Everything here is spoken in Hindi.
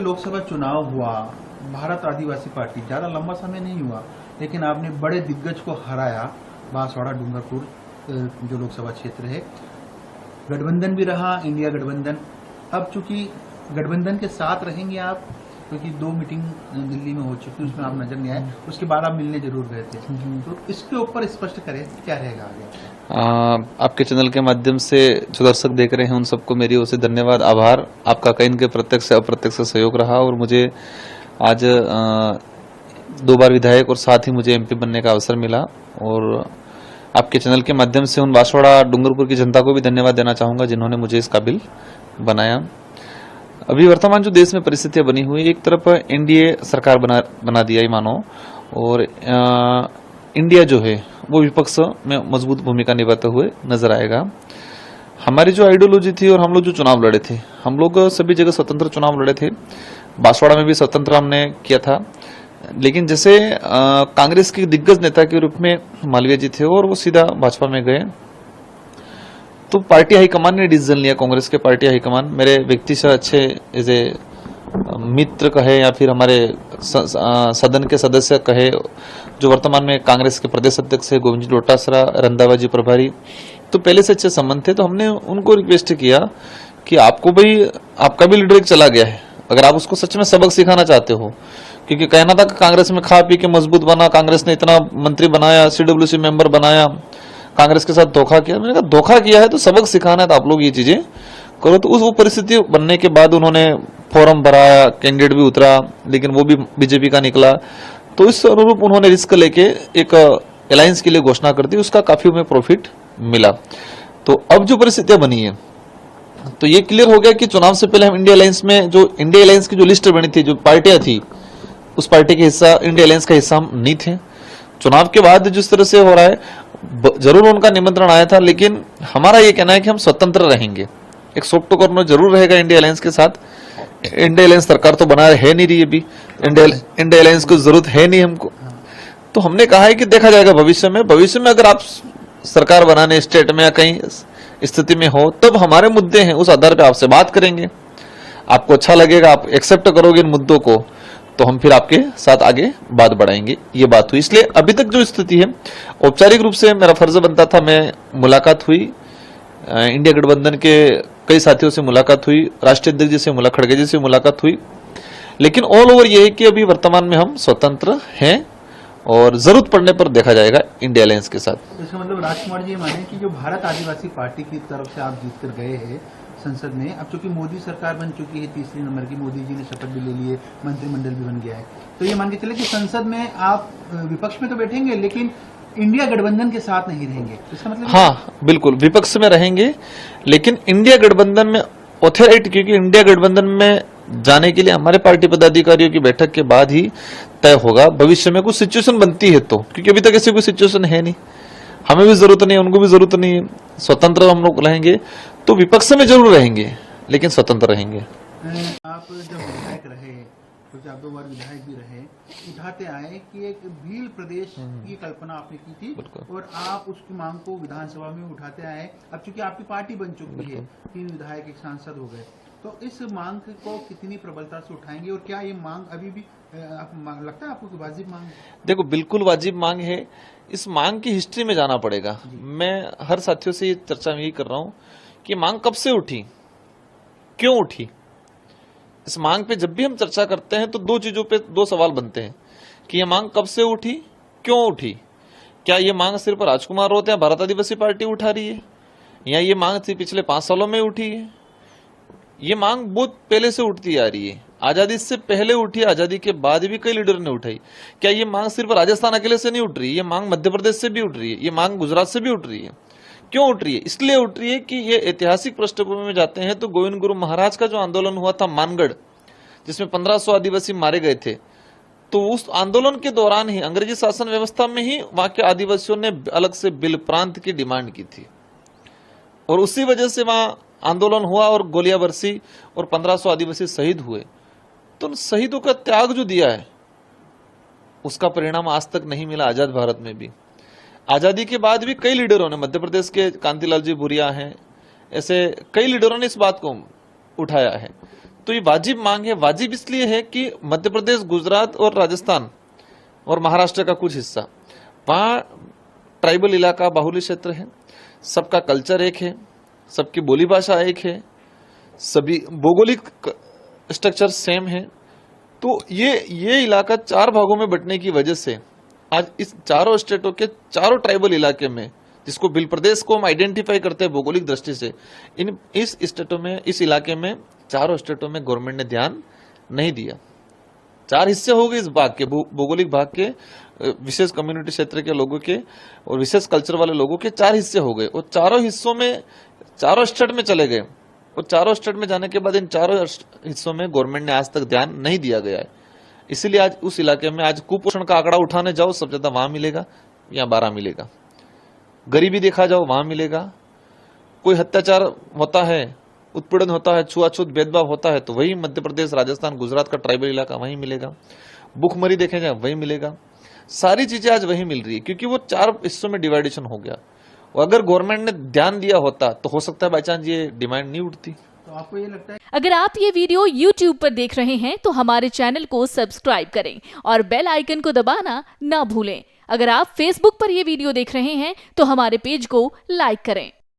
लोकसभा चुनाव हुआ, भारत आदिवासी पार्टी ज्यादा लंबा समय नहीं हुआ, लेकिन आपने बड़े दिग्गज को हराया। बांसवाड़ा डूंगरपुर जो लोकसभा क्षेत्र है, गठबंधन भी रहा, इंडिया गठबंधन। अब चूंकि गठबंधन के साथ रहेंगे आप, क्योंकि 2 मीटिंग दिल्ली में हो चुकी, उसमें आप नजर नहीं आए, उसके बाद आप मिलने जरूर गए थे, तो इसके ऊपर स्पष्ट करें क्या रहेगा आगे। आपके चैनल के माध्यम से जो दर्शक देख रहे हैं उन सबको मेरी ओर से धन्यवाद, आभार। आपका कई इनके प्रत्यक्ष अप्रत्यक्ष सहयोग रहा और मुझे आज 2 बार विधायक और साथ ही मुझे एमपी बनने का अवसर मिला। और आपके चैनल के माध्यम से उन बांसवाड़ा डूंगरपुर की जनता को भी धन्यवाद देना चाहूंगा जिन्होंने मुझे इस काबिल बनाया। अभी वर्तमान जो देश में परिस्थितियां बनी हुई, एक तरफ एनडीए सरकार बना दिया ही मानो, और इंडिया जो है वो विपक्ष में मजबूत भूमिका निभाते हुए नजर आएगा। हमारी जो आइडियोलॉजी थी और हम लोग जो चुनाव लड़े थे, हम लोग सभी जगह स्वतंत्र चुनाव लड़े थे। बांसवाड़ा में भी स्वतंत्र हमने किया था, लेकिन जैसे कांग्रेस के दिग्गज नेता के रूप में मालवीय जी थे और वो सीधा भाजपा में गए, तो पार्टी हाईकमान ने डिसीजन लिया, कांग्रेस के पार्टी हाईकमान, मेरे व्यक्ति से अच्छे एज ए मित्र कहे या फिर हमारे सदन के सदस्य कहे, जो वर्तमान में कांग्रेस के प्रदेश अध्यक्ष है गोविंद जी डोटासरा, रंधावा जी प्रभारी, तो पहले से अच्छे संबंध थे। तो हमने उनको रिक्वेस्ट किया कि आपको भाई, आपका भी लीडर एक चला गया है, अगर आप उसको सच में सबक सिखाना चाहते हो, क्योंकि कहना था कि कांग्रेस में खा पी के मजबूत बना, कांग्रेस ने इतना मंत्री बनाया, सीडब्ल्यूसी मेंबर बनाया, कांग्रेस के साथ धोखा किया। मैंने कहा धोखा किया है तो सबक सिखाना है, तो आप लोग ये चीजें करो। तो उस वो परिस्थिति बनने के बाद उन्होंने फॉर्म भराया, कैंडिडेट भी उतरा, लेकिन वो भी बीजेपी का निकला। तो इस अनुरूप उन्होंने रिस्क लेके एक अलायंस के लिए घोषणा कर दी, उसका काफी उन्हें प्रॉफिट मिला। तो अब जो परिस्थितियां बनी है, तो ये क्लियर हो गया कि चुनाव से पहले हम इंडिया अलायंस में, जो इंडिया अलायंस की जो लिस्ट बनी थी, जो पार्टियां थी, उस पार्टी के हिस्सा, इंडिया अलायंस का हिस्सा हम नहीं थे। चुनाव के बाद जिस तरह से हो रहा है, जरूर उनका निमंत्रण आया था, लेकिन हमारा ये कहना है कि हम स्वतंत्र रहेंगे। एक सॉफ्ट कॉर्नर जरूर रहेगा इंडिया अलायंस के साथ। इंडिया अलायंस सरकार तो बना है नहीं रही, अभी इंडिया अलायंस को जरूरत है नहीं हमको। तो हमने कहा है कि देखा जाएगा भविष्य में अगर आप सरकार बनाने स्टेट में या कहीं स्थिति में हो, तब हमारे मुद्दे हैं, उस आधार पर आपसे बात करेंगे। आपको अच्छा लगेगा, आप एक्सेप्ट करोगे इन मुद्दों को, तो हम फिर आपके साथ आगे बात बढ़ाएंगे। ये बात हुई। इसलिए अभी तक जो स्थिति है, औपचारिक रूप से मेरा फर्ज बनता था, मैं मुलाकात हुई, इंडिया गठबंधन के कई साथियों से मुलाकात हुई, राष्ट्रीय अध्यक्ष जी से खड़गे जी से मुलाकात हुई, लेकिन ऑल ओवर ये है कि अभी वर्तमान में हम स्वतंत्र हैं और जरूरत पड़ने पर देखा जाएगा इंडिया अलायंस के साथ। इसका मतलब राजकुमार जी ये माने कि जो भारत आदिवासी पार्टी की तरफ से आप जीत कर गए हैं संसद में, अब चूंकि मोदी सरकार बन चुकी है, 3रे नंबर की, मोदी जी ने शपथ भी ले ली है, मंत्रिमंडल भी बन गया है, तो ये मान के चले कि संसद में आप विपक्ष में तो बैठेंगे, लेकिन इंडिया गठबंधन के साथ नहीं रहेंगे। इसका मतलब हाँ, बिल्कुल विपक्ष में रहेंगे, लेकिन इंडिया गठबंधन में ऑथोराइट, क्योंकि इंडिया गठबंधन में जाने के लिए हमारे पार्टी पदाधिकारियों की बैठक के बाद ही तय होगा। भविष्य में कुछ सिचुएशन बनती है तो, क्योंकि अभी तक ऐसी कोई सिचुएशन है नहीं, हमें भी जरूरत नहीं है, उनको भी जरूरत नहीं है, स्वतंत्र हम लोग रहेंगे। तो विपक्ष में जरूर रहेंगे, लेकिन स्वतंत्र रहेंगे। आप जब विधायक रहे, क्योंकि आप 2 बार विधायक भी रहे, उठाते आए कि एक भील प्रदेश की कल्पना आपने की थी और आप उसकी मांग को विधानसभा में उठाते आए। अब चूंकि आपकी पार्टी बन चुकी है, 3 विधायक, 1 सांसद हो गए, तो इस मांग को कितनी प्रबलता से उठाएंगे और क्या ये मांग अभी भी लगता है आपको कि वाजिब मांग? देखो, बिल्कुल वाजिब मांग है। इस मांग की हिस्ट्री में जाना पड़ेगा। मैं हर साथियों से ये चर्चा यही कर रहा हूं कि मांग कब से उठी, क्यों उठी। इस मांग पे जब भी हम चर्चा करते हैं तो 2 चीजों पे 2 सवाल बनते हैं कि ये मांग कब से उठी, क्यों उठी। क्या ये मांग सिर्फ राजकुमार रोहत या भारत आदिवासी पार्टी उठा रही है, या ये मांग थी पिछले 5 सालों में उठी है। ये मांग बहुत पहले से उठती आ रही है, आजादी से पहले उठी, आजादी के बाद भी कई लीडर ने उठाई। क्या ये मांग सिर्फ राजस्थान अकेले से नहीं उठ रही है, ये मांग मध्य प्रदेश से भी उठ रही है, ये मांग गुजरात से भी उठ रही है। क्यों उठ रही है? इसलिए उठ रही है कि ये ऐतिहासिक पृष्ठभूमि में जाते हैं तो गोविंद गुरु महाराज का जो आंदोलन हुआ था मानगढ़, जिसमें 1500 आदिवासी मारे गए थे, तो उस आंदोलन के दौरान ही अंग्रेजी शासन व्यवस्था में ही वहां के आदिवासियों ने अलग से बिल प्रांत की डिमांड की थी, और उसी वजह से वहां आंदोलन हुआ और गोलियां बरसी और 1500 आदिवासी शहीद हुए। तो उन शहीदों का त्याग जो दिया है, उसका परिणाम आज तक नहीं मिला आजाद भारत में भी। आजादी के बाद भी कई लीडरों ने, मध्य प्रदेश के कांतिलाल जी भूरिया हैं, ऐसे कई लीडरों ने इस बात को उठाया है। तो ये वाजिब मांग है। वाजिब इसलिए है कि मध्य प्रदेश, गुजरात और राजस्थान और महाराष्ट्र का कुछ हिस्सा, वहाँ ट्राइबल इलाका, बाहुल्य क्षेत्र है, सबका कल्चर एक है, सबकी बोली भाषा एक है, सभी भौगोलिक स्ट्रक्चर सेम है। तो ये इलाका 4 भागों में बंटने की वजह से आज इस चारों स्टेटों के चारों ट्राइबल इलाके में, जिसको बिल प्रदेश को हम आइडेंटिफाई करते हैं भौगोलिक दृष्टि से, इस स्टेटों में, इस इलाके में, चारों स्टेटों में गवर्नमेंट ने ध्यान नहीं दिया। 4 हिस्से हो गए इस भाग के, भौगोलिक भाग के, विशेष कम्युनिटी क्षेत्र के लोगों के और विशेष कल्चर वाले लोगों के 4 हिस्से हो गए, और चारों हिस्सों में, चारों स्टेट में चले गए। और चारों स्टेट में जाने के बाद इन चारों हिस्सों में गवर्नमेंट ने आज तक ध्यान नहीं दिया गया है। इसीलिए आज उस इलाके में आज कुपोषण का आंकड़ा उठाने जाओ, सबसे ज्यादा वहां मिलेगा या 12 मिलेगा। गरीबी देखा जाओ वहां मिलेगा। कोई अत्याचार होता है, उत्पीड़न होता है, छुआछूत भेदभाव होता है, तो वही मध्य प्रदेश, राजस्थान, गुजरात का ट्राइबल इलाका वहीं मिलेगा। भूखमरी देखे जाए वहीं मिलेगा। सारी चीजें आज वहीं मिल रही है, क्योंकि वो 4 हिस्सों में डिवाइडेशन हो गया। और अगर गवर्नमेंट ने ध्यान दिया होता तो हो सकता है बाई चांस ये डिमांड नहीं उठती। तो आपको ये लगता है, अगर आप ये वीडियो YouTube पर देख रहे हैं तो हमारे चैनल को सब्सक्राइब करें और बेल आइकन को दबाना ना भूलें। अगर आप Facebook पर ये वीडियो देख रहे हैं तो हमारे पेज को लाइक करें।